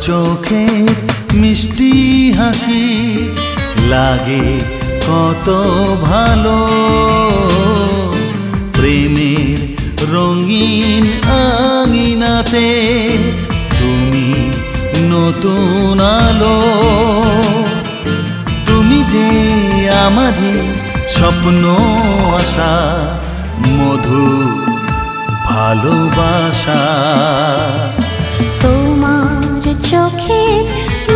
চোখের মিষ্টি হাসি লাগে কত ভালো। প্রেমের রঙিন আঙিনাতে তুমি নতুন আলো। তুমি যে আমারই স্বপ্ন আশা, মধুর ভালোবাসা। তোমার চোখের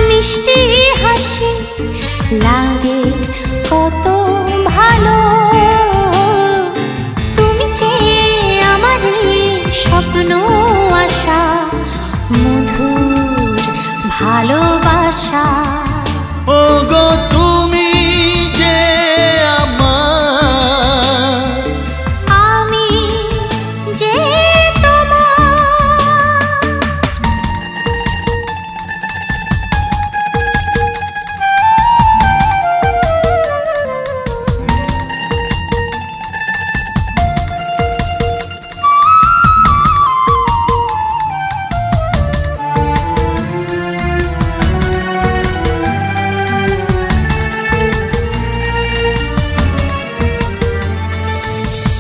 মিষ্টি হাসি লাগে কত ভালো। তুমি যে আমারই স্বপ্ন আশা, মধুর ভালোবাসা। ও গো তুমি যে আমার, আমি যে তোমার।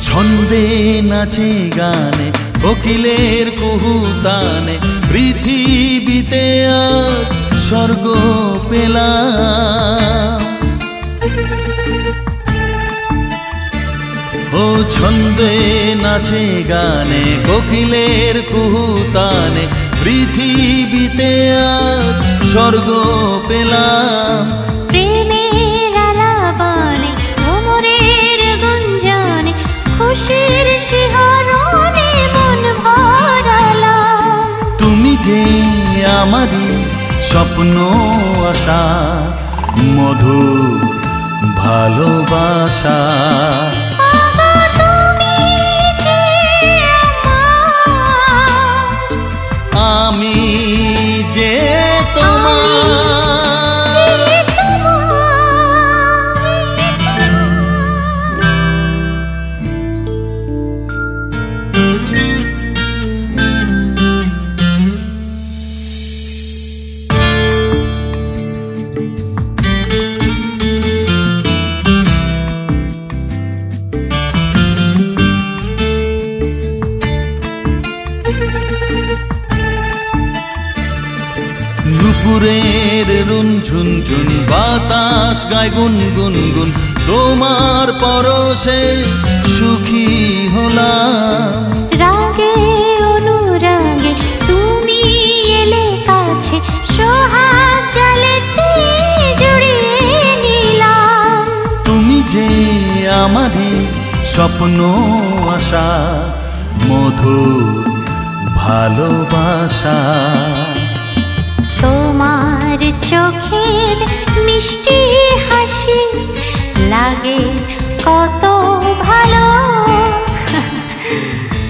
ছন্দে নাচে গানে কোকিলের কুহুতানে, পৃথিবীতে আজ স্বর্গ পেলাম। ও ছন্দে নাচে গানে কোকিলের কুহুতানে, পৃথিবীতে আজ স্বর্গ পেলাম। প্রেমের আলাপনে ভ্রমরের গুঞ্জনে, খুশির শিহরণে মন ভরালাম। তুমি যে আমারই স্বপ্ন আশা, মধুর ভালোবাসা। তুমি যে আমার, আমি যে তোমার। নুপুরের রুন ঝুনঝুন বাতাস গায় গুন গুন গুন, তোমার পরশে সুখী হলাম। রাগে অনুরাগে তুমি এলে কাছে, সোহাগ জালেতে জড়িয়ে নিলাম। তুমি যে আমারই স্বপ্ন আশা, মধুর ভালোবাসা। তোমার চোখের মিষ্টি হাসি লাগে কত ভালো।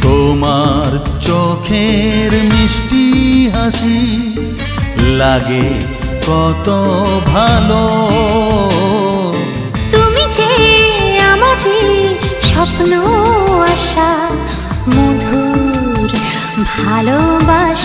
তোমার চোখের মিষ্টি হাসি লাগে কত ভালো। তুমি যে আমারই স্বপ্ন আশা, মধুর ভালোবাসা।